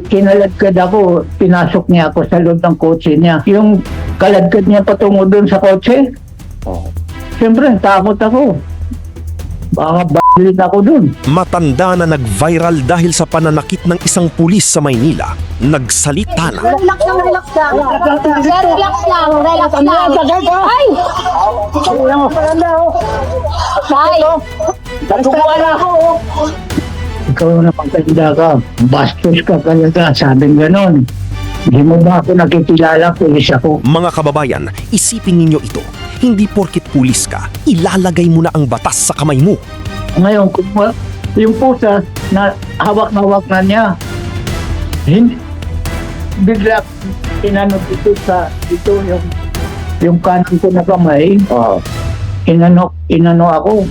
Kinaladkad ako, pinasok niya ako sa loob ng kotse niya. Yung kaladkad niya patungo doon sa kotse, siyempre takot ako. Baka b***lit ako doon. Matanda na nag-viral dahil sa pananakit ng isang pulis sa Maynila. Nagsalita na. Relax lang, relax lang. Sir, relax lang, relax lang. Ay! Ay! Kukuha na ako. Ikaw na pagkanda ka. Bastos ka talaga. Sabing ganon. Hindi mo ba ako nakikilala? Pulis ako. Mga kababayan, isipin ninyo ito. Hindi porkit pulis ka, ilalagay mo na ang batas sa kamay mo. Ngayon, yung pusa na hawak na niya, hindi, bigla inano dito yung kanan ko na kamay, inano ako.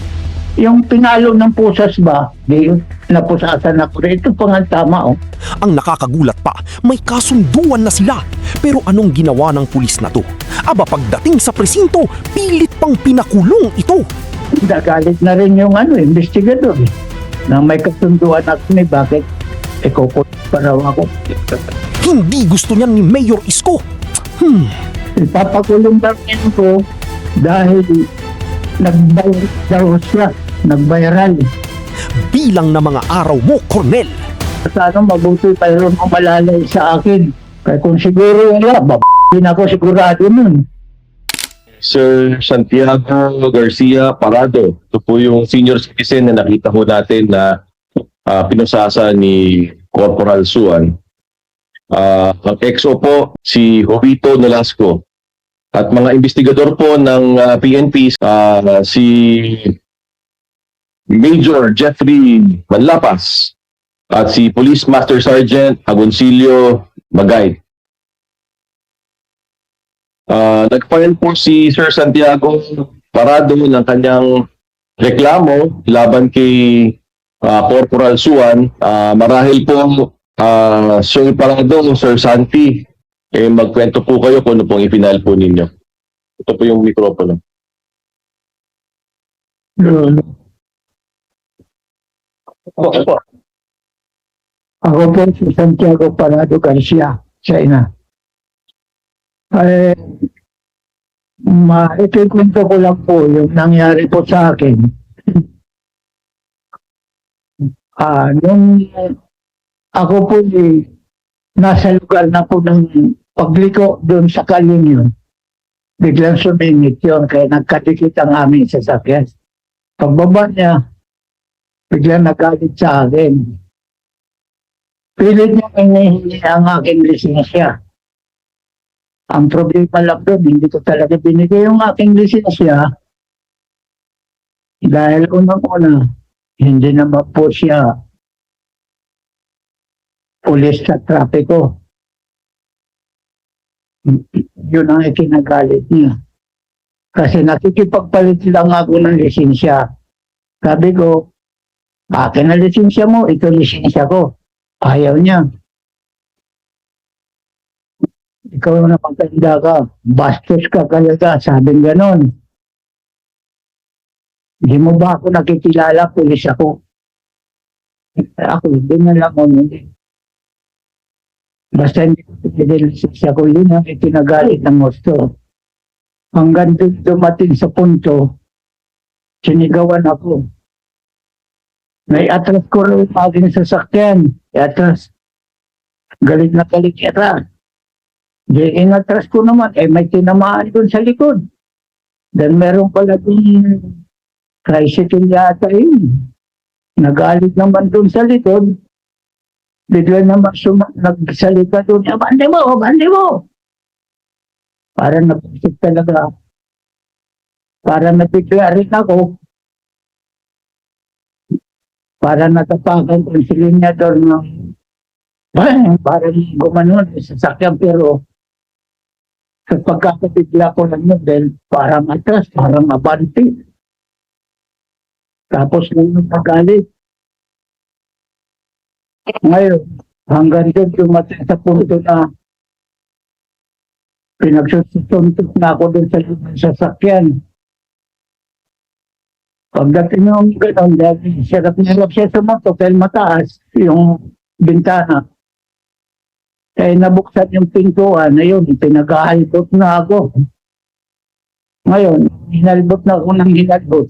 Yung pinalo ng pusas ba, di napusasan ako rito, pangang tama. Ang nakakagulat pa, may kasunduan na sila. Pero anong ginawa ng pulis na to? Aba, pagdating sa presinto, pilit pang pinakulong ito. Nagalit na rin yung investigador na may kasunduan ako ni bakit ikukot pa raw ako. Hindi gusto niyan ni Mayor Isko. Ipapakulong daw niya ko dahil nagbayar daw siya, nagbayaran. Bilang na mga araw mo, Cornel. Sana mabuti mayroon mo malalay sa akin. Kaya kung siguro wala, babagin ako sigurado nun. Sir Santiago Garcia Parado. Ito po yung senior citizen na nakita ho natin na pinusasa ni Corporal Suan. Ang EXO po, si Jovito Nolasco. At mga investigador po ng PNP, si Major Jeffrey Manlapas at si Police Master Sergeant Agoncillo Magay. Nag-file po si Sir Santiago Parado ng kanyang reklamo laban kay Corporal Suan. Marahil po Sir Parado, Sir Santi, magkwento po kayo kung ano pong ipinal po ninyo. Ito po yung mikropono. Opo. Ako po si Santiago Parado Garcia, China. Ay, maikikwento ko lang po yung nangyari po sa akin. Nung ako po nasa lugar na po ng pagliko doon sa Kalinyon, biglang sumingit yun, kaya nagkadikit ang aming sasakyan. Pagbaba niya, biglang nagalit sa akin. Pilit niya hinihingi ang aking lisensya. Ang problema lang doon, hindi ko talaga binigay yung aking lisensya dahil unang-una, hindi naman po siya pulis sa trapiko. Yun ang ikinagalit niya. Kasi nakikipagpalit lang ako ng lisensya. Sabi ko, akin na lisensya mo, ito lisensya ko. Ayaw niya. Ikaw na maganda ka, bastos ka talaga, sabing ganon. Hindi mo ba ako nakikilala, pulis ako? Ako, hindi na lang hindi. Basta hindi ko pinilisis ako, yun ang itinagalit ng gusto. Hanggang dumating sa punto, sinigawan ako. May atras ko rin maging sasakyan. Atras. Galit na galit yata. Di inatras ko naman, may tinamaan doon sa likod. Then meron pala din tricycle yata yun. Nagalit naman doon sa likod. Bigla naman nagsalita doon, bandi mo, bandi mo. Parang napusip talaga. Parang nabigla rin ako. Parang natapakan ko si linyador ng parang gumanon sa sasakyan, pero sa pagkakabigla ko ng model, parang atras, parang abanti. Tapos nung magalit. Ngayon, hanggang doon dumating sa punto na pinagsusuntok na ako doon sa sasakyan. Pagdating ng gano'n, dahil sarap siya sumuntok dahil mataas yung bintana. Kaya nabuksan yung pintuan, ayun, pinag-aalbot na ako. Ngayon, hinalbot na ako ng hinalbot.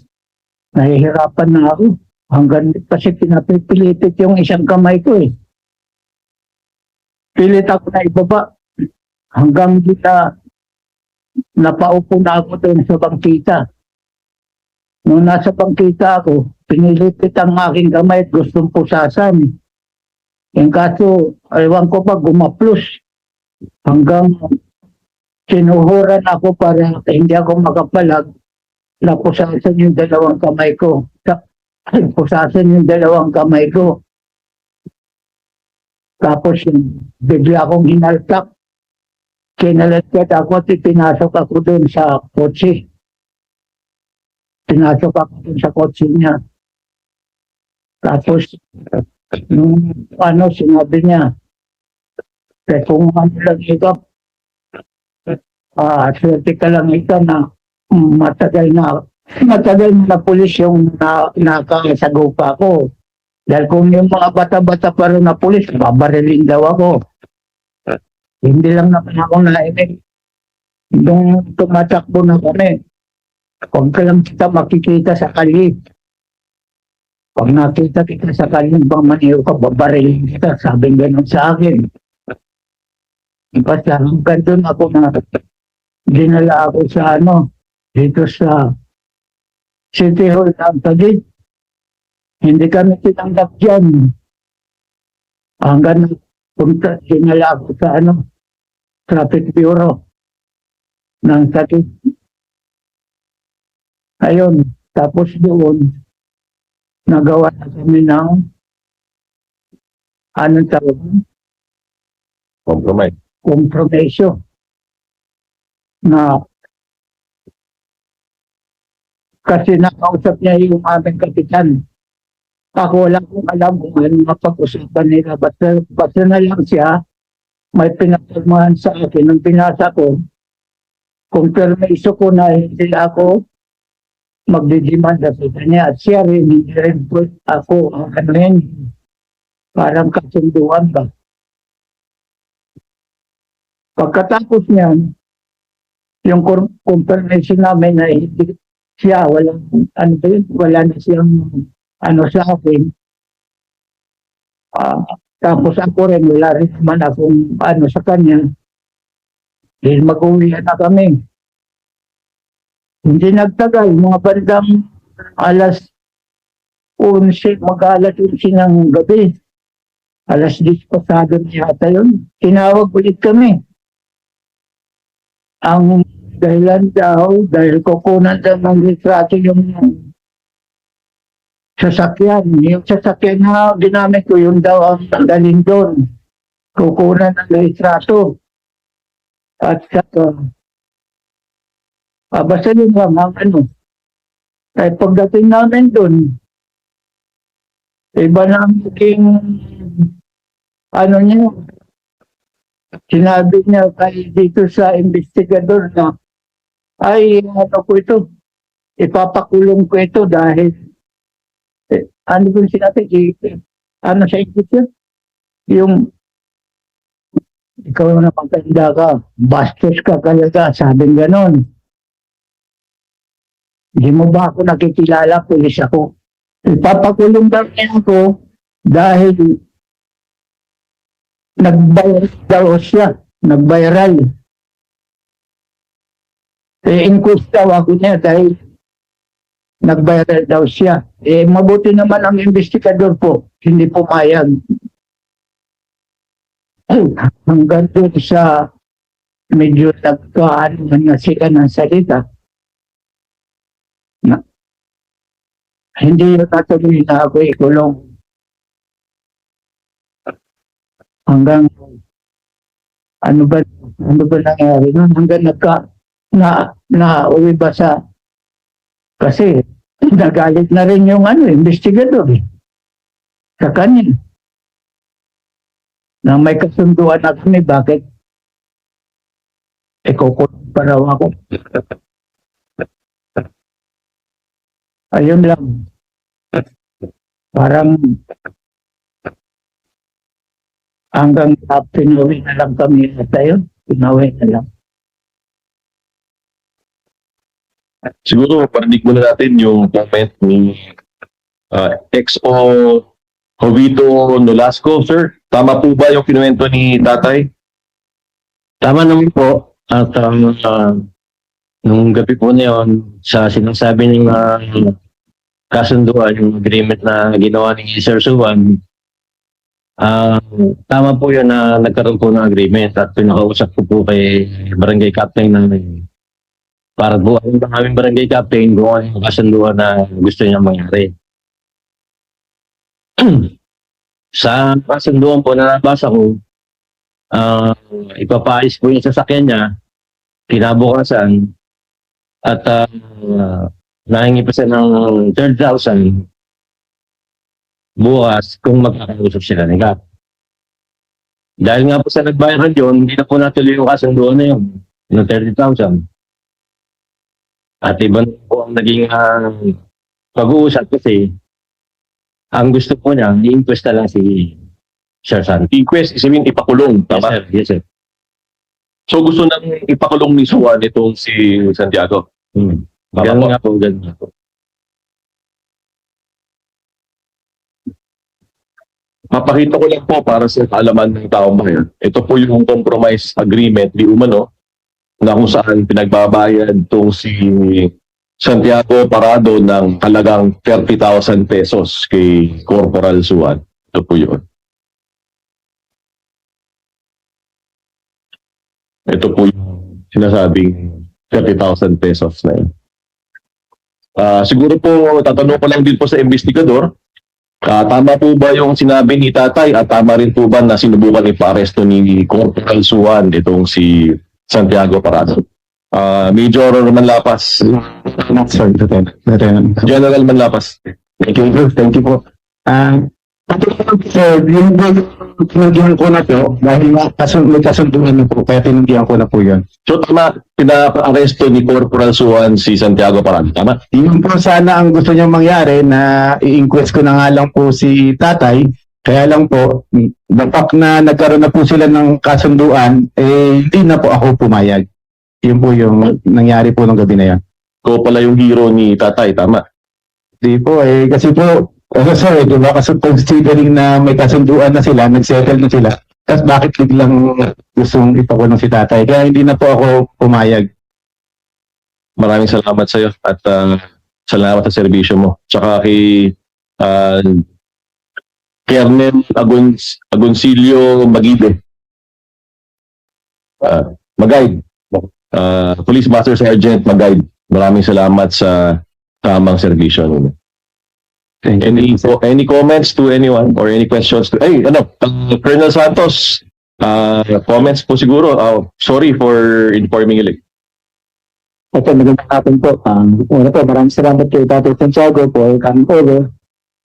Nahihirapan na ako. Hanggang kasi pinapipilitit yung isang kamay ko eh. Pilit ako na ibaba. Hanggang di na napaupo na ako doon sa bangkita. Nung nasa bangkita ako, pinilitit ang aking kamay at gustong pusasan. Yung kaso, ewan ko pa, gumaplos. Hanggang sinuhuran ako para hindi ako makapalag. Napusasan yung dalawang kamay ko. Pusasan yung dalawang kamay ko. Tapos bigla akong hinaltak. Kinalatkat ako at pinasok ako doon sa kotse. Pinasok ako doon sa kotse niya. Tapos, nung sinabi niya, kung ano lang ikaw, swerte ka lang ikaw na matagal na pulis yung nakasagupa ko. Dahil kung yung mga bata-bata pa rin na pulis, babarilin daw ako. Hindi lang naman ako nainig. Nung tumatakbo na kami, huwag ka lang kita makikita sa kalye. Pag nakita kita sa kalye, bang maniyo ka, babarilin kita. Sabi ganun sa akin. Basta hanggang doon ako na dinala ako sa dito sa City Hall ng Taguig. Hindi kami tinanggap dyan. Hanggang dinala ako sa Traffic Bureau ng Taguig. Ayun, tapos doon, nagawa na kami ng tawag? Compromise. Kompromiso na kasi nakausap niya yung aming kapitan. Ako wala kong alam kung ano mapag-usapan nila. Basta na lang siya, may pinapagmahan sa akin. Nung pinasa ko, kung permiso ko na hindi ako magdidimanda sa kanya. At siya rin, hindi rin po ako, parang kasunduan ba. Pagkatapos niyan, yung confirmation namin na hindi siya, wala na siyang sa akin. Tapos ako rin, wala rin naman akong sa kanya. Dahil mag-uwi na kami. Hindi nagtagal, mga bandang alas 11, mag-alas 11 ng gabi. Alas 10 pasado na yata yun. Tinawag ulit kami. Ang dahilan daw, dahil kukunan daw ng litrato yung sasakyan. Yung sasakyan na ginamit ko, yun daw ang dalhin doon. Kukunan ng litrato. At saka, basta yun lang ang Kaya pagdating namin doon, iba na ang maging niya, sinabi niya kay dito sa investigador na ay ko ito, ipapakulong ko ito dahil ko sinabi, sa English yun? Yung ikaw na maganda ka, bastos ka talaga, sabing ganon. Hindi mo ba ako nakikilala, pulis ako? Ipapakulong daw niya ako dahil nag-viral daw siya, nag-viral. Inquest daw ako niya dahil nag-viral daw siya. Mabuti naman ang investigador po, hindi pumayag. Hanggang doon sa medyo nagkaan na sila ng salita. Hindi natuloy na ako ikulong. Hanggang ano ba nangyari nun? Hanggang uwi ba sa kasi nagalit na rin yung investigador sa kanya. Na may kasunduan na kami, bakit kukulong pa raw ako. Ayun lang. Parang Hanggang pinawi na lang kami na tayo. Pinawi na lang. Siguro, parinig muna natin yung comment ni XO Jovito Nolasco, sir. Tama po ba yung kinuwento ni tatay? Tama naman po. At nung gabi po na yun, sa sinasabi ng kasunduan, yung agreement na ginawa ni Sir Suwan, tama po yun na nagkaroon po ng agreement at pinakausap ko po kay barangay captain namin. Para po ang aming barangay captain kung ano yung kasunduan na gusto niya mangyari. Sa kasunduan po na nabasa ko, ipapaayos po yung sasakyan niya kinabukasan at nahingi pa siya ng 3,000 bukas kung magkakausap sila ni Kap. Dahil nga po sa nagbayaran yun, hindi na po natuloy yung kasunduan na yun ng 30,000. At iba na po ang naging pag-uusap kasi ang gusto po niya, i-inquest na lang si Sir San. Inquest, isipin ipakulong, Yes, tama? sir. Yes, sir. So gusto nang ipakulong ni Suwan itong si Santiago. Ganun nga po, ganun nga po. Mapakita ko lang po para sa kaalaman ng taong bayan. Ito po yung compromise agreement di umano na kung saan pinagbabayad itong si Santiago Parado ng halagang 30,000 pesos kay Corporal Suwan. Ito po yun. Ito po yung sinasabing 30,000 pesos na yun. Siguro po, tatanong ko lang din po sa investigador, tama po ba yung sinabi ni tatay at tama rin po ba na sinubukan ipa-aresto ni Corporal Suwan itong si Santiago Parado? Major Manlapas. Sorry, General Manlapas. Thank you, Bruce. Thank you po. Sir, yung tinanggihan ko na to, dahil may kasunduan na po, kaya tinanggihan ko na po yun. So tama, pinapa-aresto ni Corporal Suwan si Santiago Parado. Tama? Yun po sana ang gusto niyang mangyari na i-inquest ko na nga lang po si tatay. Kaya lang po, the fact na nagkaroon na po sila ng kasunduan, hindi na po ako pumayag. Yun po yung nangyari po nung gabi na yan. Ikaw pala yung hero ni tatay, tama? Di po kasi po, sorry, di ba? Kasi considering na may kasunduan na sila, nag-settle na sila, tapos bakit biglang gustong ipakulong si tatay? Kaya hindi na po ako pumayag. Maraming salamat sa iyo at salamat sa serbisyo mo. Tsaka kay Kernel Agoncillo Magide. Magaid. Police Master Sergeant Magaid. Maraming salamat sa tamang serbisyo ninyo. Thank you. Any comments to anyone or any questions to Colonel Santos, comments po siguro. Sorry for informing you late. Ito, magandang hapon po. Una po, maraming salamat kay Tatay Santiago po, coming over.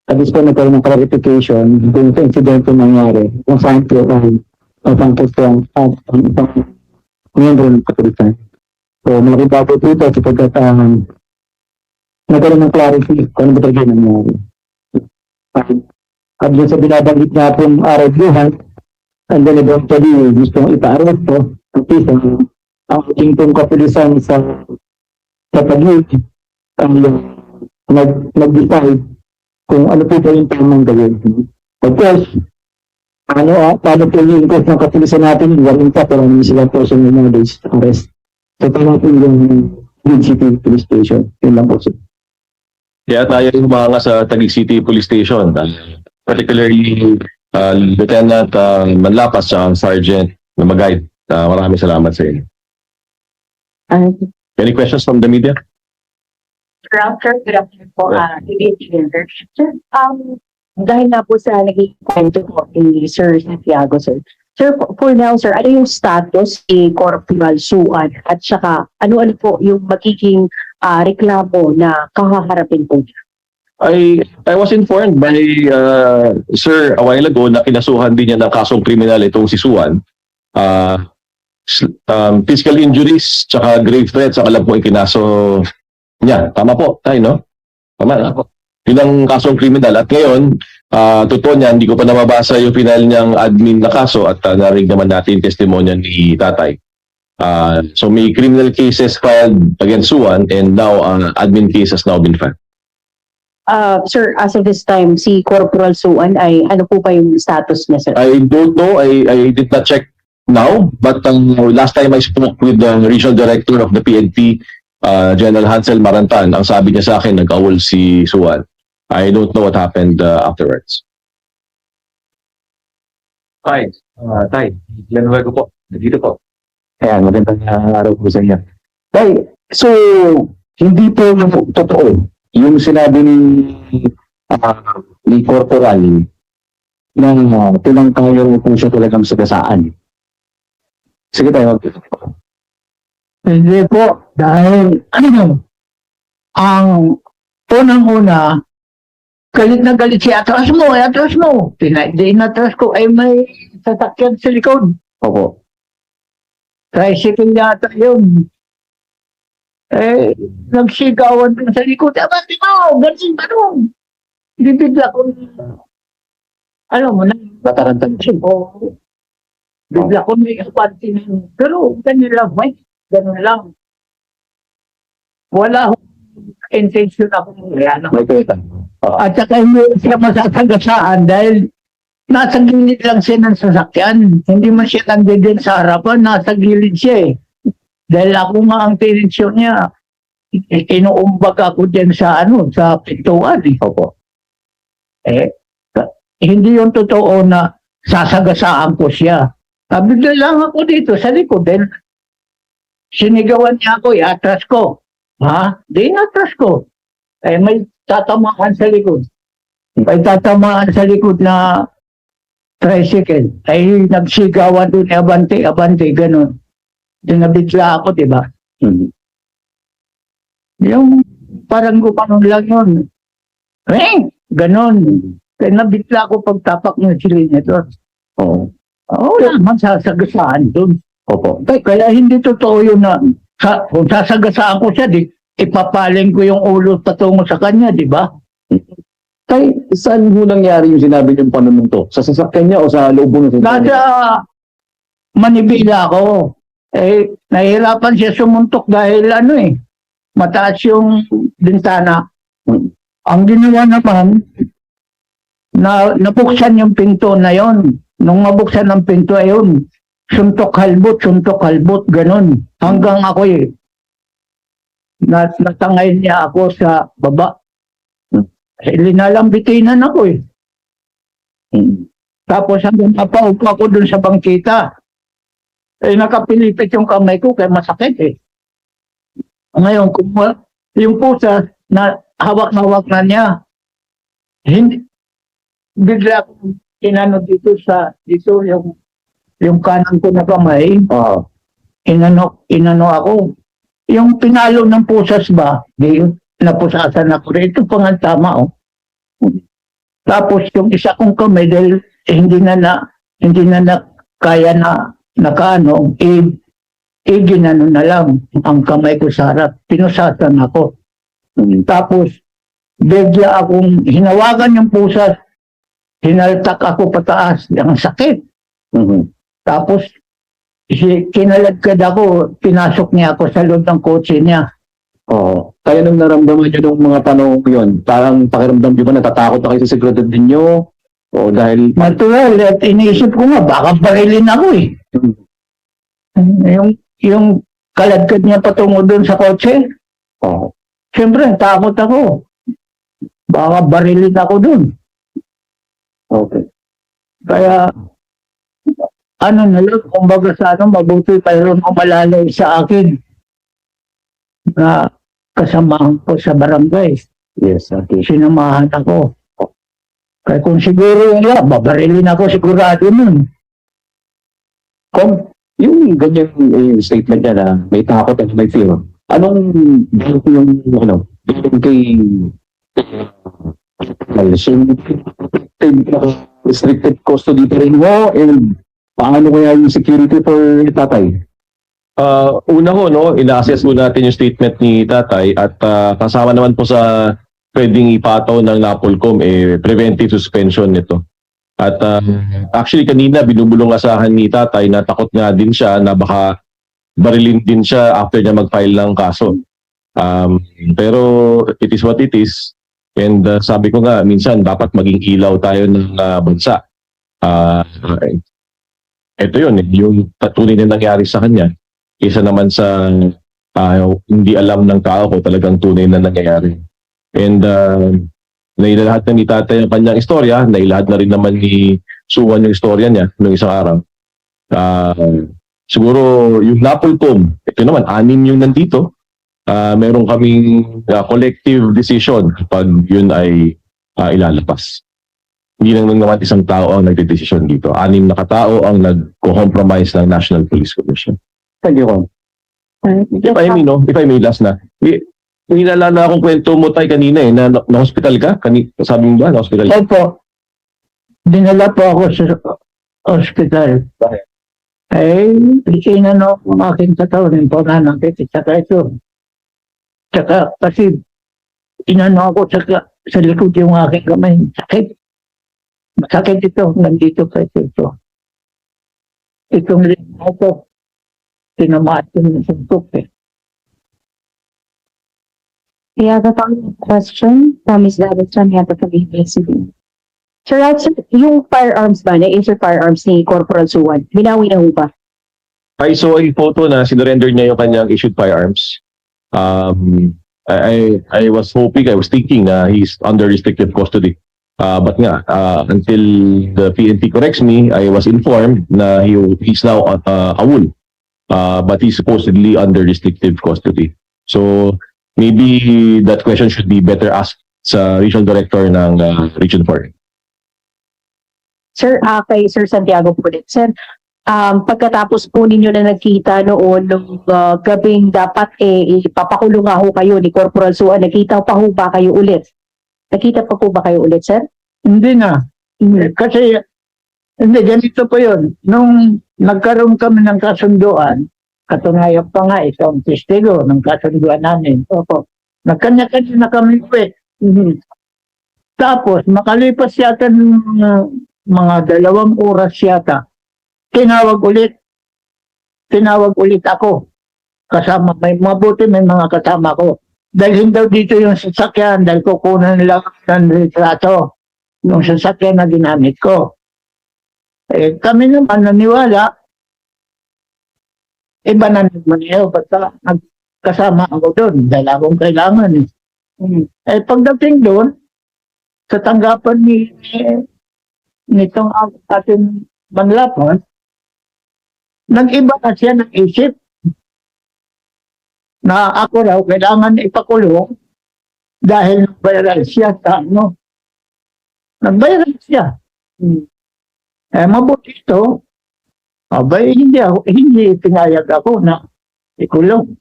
At least po nagkaroon ng clarification kung sa incident po nangyari. Kung saan po ang pangkustong at ang ibang miyembro ng kapulisan. So, malaking bago po ito sapagkat nagkaroon ng clarity kung ano ba talaga nangyari. At yun sa binabanggit niya pong araw-buhan, and then eventually gustong ipa-arrest po. At least ang ating pong kapulisan sa Taguig ang nag-decide kung ano po ba yung tamang gawin. Of course, paano po yung course ng kapulisan natin, walang pa, pero naman silang person yung mga days arrest. So, tama po yung City Police Station. Yun lang po. Kaya tayo humanga sa Taguig City Police Station, particularly Lieutenant Manlapas at Sergeant Magaid. Maraming salamat sa inyo. Any questions from the media? Sir, good afternoon po. Good evening, sir. Sir, dahil na po sa naging kwento po ni Sir Santiago, sir. Sir, for now, sir, ano yung status ni Corporal Suwan at saka ano-ano po yung magiging reklamo na kakaharapin po niya? I was informed by Sir a while ago na kinasuhan din niya ng kasong kriminal itong si Suwan. Physical injuries tsaka grave threats ang alam po ikinaso niya. Tama po tayo, no? Tama na po. Yun ang kasong kriminal. At ngayon, totoo niya, hindi ko pa nababasa yung final niyang admin na kaso at narinig naman natin yung testimonya ni tatay. So may criminal cases filed against Suan and now admin case has now been filed. Sir, as of this time, si Corporal Suan ay ano po pa yung status niya, sir? I don't know. I did not check now, but last time I spoke with the regional director of the PNP, General Hansel Marantan, ang sabi niya sa akin, nag-awol si Suan. I don't know what happened afterwards. Tay, yan ko po. Dito po. Ayan, magandang araw po sa inyo. Tay, so, hindi po totoo yung sinabi ni Corporal na tinangkayo po siya talagang sagasaan. Sige tayo, Hindi po, dahil ang unang-una, galit na galit siya, atras mo. Inatras ko, ay may sasakyan sa likod. Opo. Tricycle yata yun. Nagsigawan din sa likod. Bakit mo? Ganun ba nun? Bibigla ko, alam mo na, Batarantang siya. o, bigla ko may abante na yun. Pero ganun lang, may, ganun lang. Wala akong intention akong ano. May kwenta. At saka hindi siya masasagasaan dahil nasa gilid lang siya ng sasakyan. Hindi man siya nandun sa harapan, nasa gilid siya eh. Dahil ako nga ang tinensyon niya, inuumbag ako dyan sa sa pintuan eh. Opo. Hindi yung totoo na sasagasaan ko siya. Bigla lang ako dito sa likod. Then, sinigawan niya ako, atras ko. Ha? Di atras ko. May tatamaan sa likod. May tatamaan sa likod na tricycle. Nagsigawan doon, abante, ganun. Dinabigla ako, di ba? Yung parang gumanon lang yun. Ganun. Kaya nabigla ako pagtapak ng silinyator. Oo. Wala naman sasagasaan doon. Opo. Kaya hindi totoo yun na kung sasagasaan ko siya, ipapaling ko yung ulo patungo sa kanya, di ba? Tay, saan mo nangyari yung sinabi niyong panununtok? Sa sasakyan niya o sa loob mo ng sasakyan? Nasa Manibela ako. Nahihirapan siya sumuntok dahil mataas yung bintana. Ang ginawa naman, nabuksan yung pinto na yon. Nung mabuksan ang pinto ayun, suntok halbot, ganun. Hanggang ako natangay niya ako sa baba. Linalambitinan ako . Tapos hanggang napaupo ako dun sa bangkita. Nakapilipit yung kamay ko kaya masakit . Ngayon, yung pusa na hawak-hawak na niya, bigla akong inano dito yung kanan ko na kamay. Inano ako. Yung pinalo ng pusas ba, napusasan ako rin. Ito pang tama . Tapos yung isa kong kamay dahil hindi na kaya na nakaano, ginano na lang ang kamay ko sa harap. Pinusasan ako. Tapos bigla akong hinawagan yung pusas, hinaltak ako pataas. Ang sakit. Tapos kinalagkad ako, pinasok niya ako sa loob ng kotse niya. Oo. Kaya nung naramdaman niyo nung mga panahon yun, parang pakiramdam niyo ba natatakot na kayo sa seguridad ninyo? O dahil... Natural, at iniisip ko nga, baka barilin ako . Yung kaladkad niya patungo doon sa kotse. Siyempre, takot ako. Baka barilin ako doon. Okay. Kaya, na lang, kumbaga sa mabuti mayroon umalalay sa akin na kasamahan ko sa barangay. Yes, okay. Sinamahan ako. Kaya kung siguro babarilin ako sigurado nun. Yung ganyan statement niya na may takot at may fear, anong yung kay restricted custody pa rin mo and paano kaya yung security for tatay? Una ho, ina-assess po natin yung statement ni tatay at kasama naman po sa pwedeng ipataw ng NAPOLCOM, preventive suspension nito. At actually kanina binubulong asahan ni tatay na takot nga din siya na baka barilin din siya after niya mag-file ng kaso. Pero it is what it is. And sabi ko nga, minsan dapat maging ilaw tayo ng bansa. Ito yun, yung tunay na nangyari sa kanya. Kaysa naman sa hindi alam ng tao ko talagang tunay na nangyayari. And nailalahat na ni tatay ang kanyang istorya, nailalahat na rin naman ni Suwan yung istorya niya noong isang araw. Siguro yung NAPOLCOM, ito naman, 6 yung nandito. Meron kaming collective decision pag yun ay ilalabas. Hindi lang naman isang tao ang nagdedesisyon dito. 6 na katao ang nag-compromise ng National Police Commission. Thank you. If I may last na. Hinalala akong kwento mo tayo kanina na na-hospital ka? Sabi mo ba na-hospital ka? Opo. Dinala po ako sa ospital. Bakit? Inano ang aking katawan po na nakikita saka ito. Saka kasi inano ako sa likod yung aking kamay. Sakit. Masakit ito. Nandito pa ito. Itong lima ito. Tinamaan ko ng suntok eh. We have a follow-up question from Ms. Davidson Yata from ABS-CBN. Sir Ralph, yung firearms ba, na-insert firearms ni Corporal Suwan, binawi na ho ba? I saw a photo na sinurrender niya yung kanyang issued firearms. I was thinking na he's under restrictive custody. But nga, until the PNP corrects me, I was informed na he's now awol. But he's supposedly under restrictive custody. So, maybe that question should be better asked sa regional director ng Region 4. Sir, kay Sir Santiago po ulit. Sir, pagkatapos po ninyo na nagkita noon nung gabing dapat ipapakulong nga ho kayo ni Corporal Suwan, nakita pa ho ba kayo ulit? Nakita pa po ba kayo ulit, sir? Hindi na. Kasi, hindi, ganito po yun. Nung nagkaroon kami ng kasunduan, katunayan pa nga, isang testigo ng kasunduan namin. Opo. Nagkanya-kanya na kami uwi. Tapos, makalipas yata ng mga 2 oras yata, tinawag ulit ako. Kasama, mabuti may mga kasama ko. Dalhin daw dito yung sasakyan dahil kukunan lang ng litrato yung sasakyan na ginamit ko. Kami naman naniwala, iba na naman yun, basta kasama ako doon dahil akong kailangan. Pagdating doon, sa tanggapan nitong ating manlapan, nag-iba na siya ng isip na ako raw kailangan ipakulong dahil nagbayaran siya sa ano. Nagbayaran siya. Mabuti ito. Abay, hindi pinayag ako na ikulong.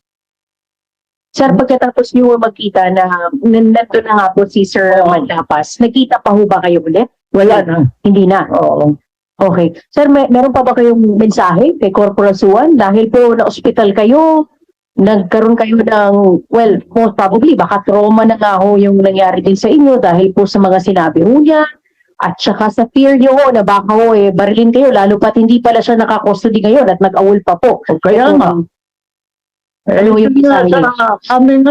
Sir, pagkatapos nyo magkita na nandun na nga po si Sir Manlapas, nagkita pa ho ba kayo ulit? Wala na. Hindi na. Oo. Okay. Sir, meron pa ba kayong mensahe kay Corporal Suwan? Dahil po na-hospital kayo, nagkaroon kayo ng, well, most probably, baka trauma na nga ho yung nangyari din sa inyo dahil po sa mga sinabi ho niya. At saka sa fear niyo ho na baka ho barilin kayo, lalo pat hindi pala siya nakakustody ngayon at nag-awol pa po. Kaya nga. Ano yung sa amin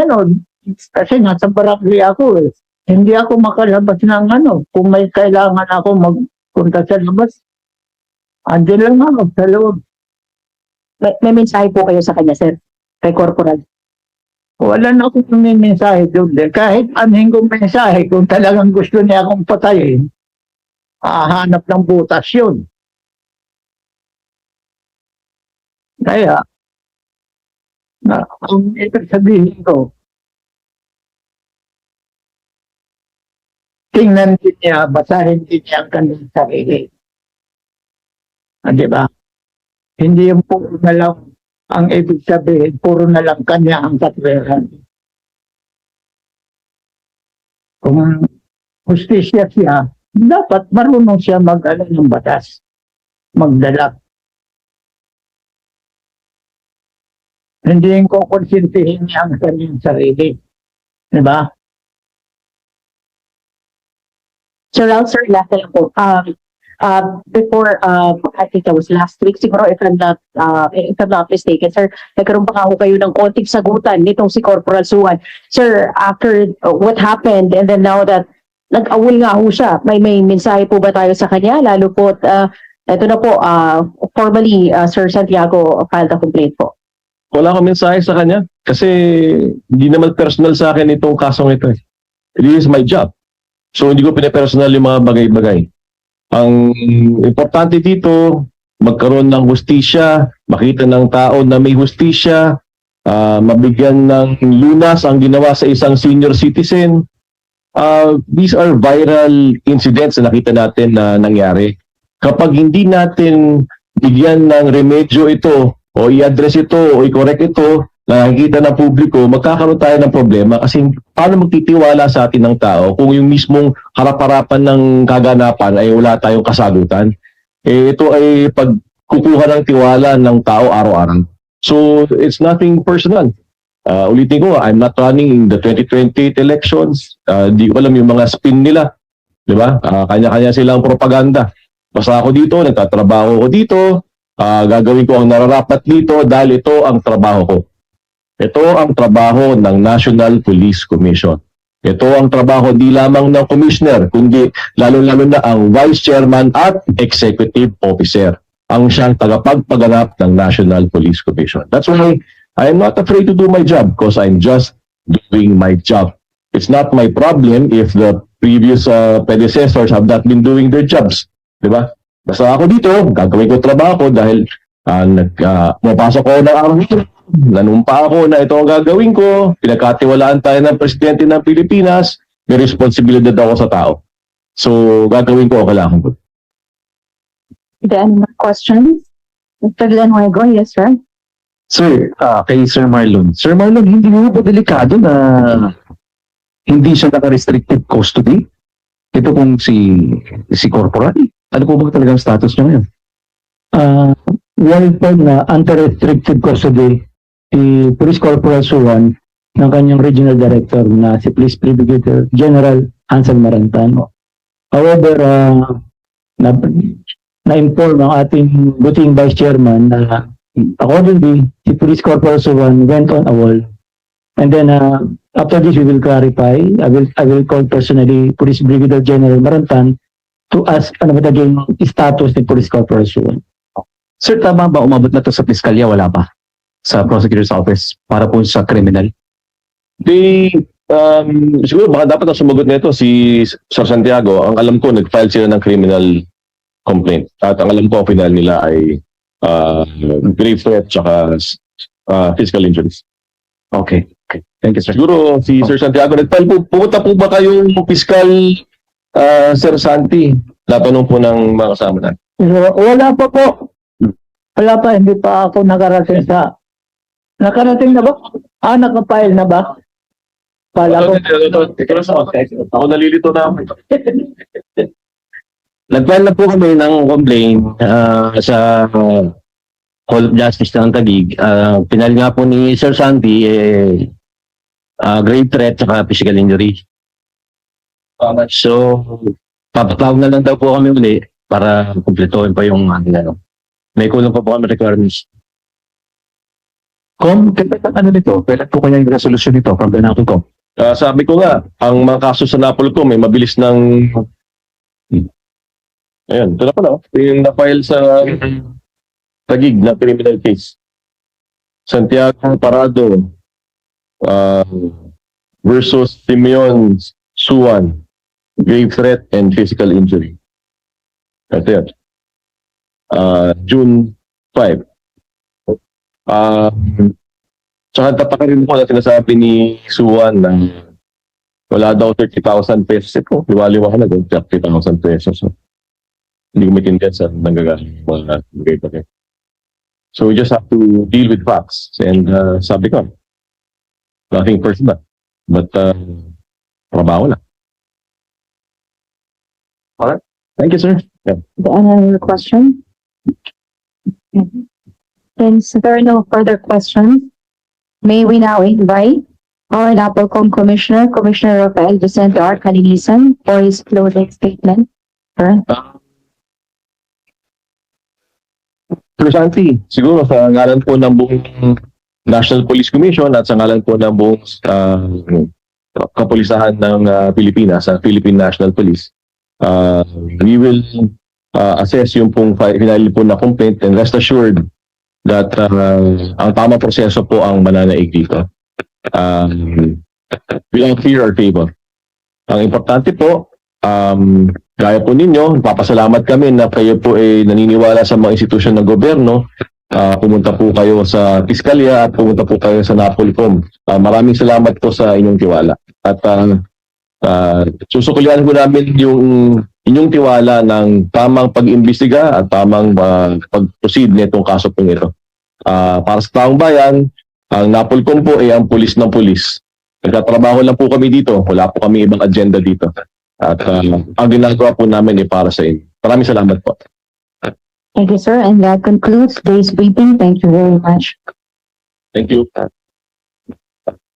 kasi nasa barangay ako eh. Hindi ako makalabas ng kung may kailangan ako magpunta sa labas. Andiyan lang ako sa loob. May mensahe po kayo sa kanya, sir? Kay Corporal? Wala na akong may mensahe doon. Kahit anong kong mensahe, kung talagang gusto niya akong patayin, hahanap ng butas yun. Kaya, ang ibig sabihin ko, tingnan din niya, basahin din niya ang kanyang sarili. Di ba? Hindi yung puro na lang ang ibig sabihin, puro na lang kanya ang katwiran. Kung justisya siya, dapat marunong siya mag-ano ng batas, magdala. Hindi yung kukonsintihin niya ang kanyang sarili. Di ba? Sir Ralph, sir, last na lang po. Before, I think that was last week, siguro if I'm not mistaken, sir, nagkaroon pa ako kayo ng konting sagutan nitong si Corporal Suwan. Sir, after what happened, and then now that nag-awol nga ho siya, may mensahe po ba tayo sa kanya? Lalo po, ito na po, formally, Sir Santiago filed a complaint po. Wala akong mensahe sa kanya kasi hindi naman personal sa akin itong kasong ito. This is my job. So hindi ko pinapersonal yung mga bagay-bagay. Ang importante dito, magkaroon ng hustisya, makita ng tao na may hustisya, mabigyan ng lunas ang ginawa sa isang senior citizen. These are viral incidents na nakita natin na nangyari. Kapag hindi natin bigyan ng remedyo ito, o i-address ito, o i-correct ito, na nakikita ng publiko, magkakaroon tayo ng problema kasi paano magtitiwala sa atin ng tao kung yung mismong harap-harapan ng kaganapan ay wala tayong kasagutan. Ito ay pagkukuha ng tiwala ng tao araw-araw. So, it's nothing personal. Ulitin ko, I'm not running in the 2028 elections. Di ko alam yung mga spin nila. Di ba? Kanya-kanya silang propaganda. Basta ako dito, nagtatrabaho ko dito, gagawin ko ang nararapat dito dahil ito ang trabaho ko. Ito ang trabaho ng National Police Commission. Ito ang trabaho di lamang ng commissioner, kundi lalo-lalo na ang vice chairman at executive officer, ang siyang tagapagpaganap ng National Police Commission. That's why I am not afraid to do my job because I'm just doing my job. It's not my problem if the previous predecessors have not been doing their jobs. Diba? Basta ako dito, gagawin ko trabaho ko dahil mapasok ko ng araw nito. Nanumpa ako na ito ang gagawin ko, pinagkatiwalaan tayo ng Presidente ng Pilipinas, may responsibilidad ako sa tao. So, gagawin ko ang kailangan ko. Any more questions? Mr. Villanueva, yes, sir. Sir, kay Sir Marlon. Sir Marlon, hindi mo ba delikado na hindi siya naka-restricted custody? Ito kung si Corporal. Ano po ba talagang status niya ngayon? Well, na under-restricted custody, si Police Corporal Suwan ng kanyang regional director na si Police Brigadier General Hansel Marantano. However, na-inform ang ating buting Vice Chairman na accordingly, si Police Corporal Suwan went on a wall. And then, after this, we will clarify. I will call personally Police Brigadier General Marantan to ask ano ba yung status ni Police Corporal Suwan. Sir, tama ba umabot na to sa piskalya? Wala pa? Sa prosecutor's office para po sa criminal? Siguro baka dapat ang sumagot nito si Sir Santiago. Ang alam ko, nag-file sila ng criminal complaint. At ang alam ko, ang final nila ay grave threat tsaka physical injuries. Okay. Thank you, sir. Siguro si Sir Santiago, nag-file po, pumunta po ba kayong fiscal Sir Santi? Natanong po ng mga kasama natin. Wala pa po. Wala pa, hindi pa ako nakarating sa... Nakarating na ba? Nakapile na ba? Pala ko. Ako nalilito na ako. Nag-file na po kami ng complaint sa Hall of Justice ng Taguig. Pinal nga po ni Sir Santi grave threat at physical injury. So, papatawag na lang daw po kami uli para kumpletohin pa yung may kulang pa po kami requirements. Ano nito? Kailan po kaya yung resolution nito from the NAPOLCOM? Sabi ko nga, ang mga kaso sa NAPOLCOM may mabilis ng... Ayan, ito na pala. Yung na-file sa Taguig na criminal case. Santiago Parado versus Simeon Suwan. Grave threat and physical injury. Ito yan. June 5. Tsaka tataka rin po na sinasabi ni Suwan na wala daw 30,000 pesos. Ito, liwaliwahan na daw 30,000 pesos. So, hindi ko maintindihan sa nanggagaling mga bagay-bagay. So we just have to deal with facts. And sabi ko, nothing personal. But trabaho lang. Alright. Thank you, sir. Yeah. Any question? Since there are no further questions, may we now invite Our Napolcom Commissioner, Commissioner Rafael Vicente R. Calinisan, for his closing statement. Sir. Sir Santi, siguro sa ngalan po ng buong National Police Commission at sa ngalan po ng buong kapulisahan ng Pilipinas, sa Philippine National Police, we will assess yung pong final po na complaint, and rest assured that ang tamang proseso po ang mananaig dito. Without fear or favor. Ang importante po, gaya po ninyo, papasalamat kami na kayo po ay naniniwala sa mga institusyon ng gobyerno. Pumunta po kayo sa Piskalya at pumunta po kayo sa Napolcom. Maraming salamat po sa inyong tiwala. At susukulian po namin yung inyong tiwala ng tamang pag-imbestiga at tamang pag-proceed nitong kaso po ito. Para sa taong bayan, ang Napolcom po ay ang pulis ng pulis. Nagtatrabaho lang po kami dito. Wala po kami ibang agenda dito. At ang ginagawa po namin ay para sa inyo. Maraming salamat po. Thank you, sir. And that concludes today's briefing. Thank you very much. Thank you.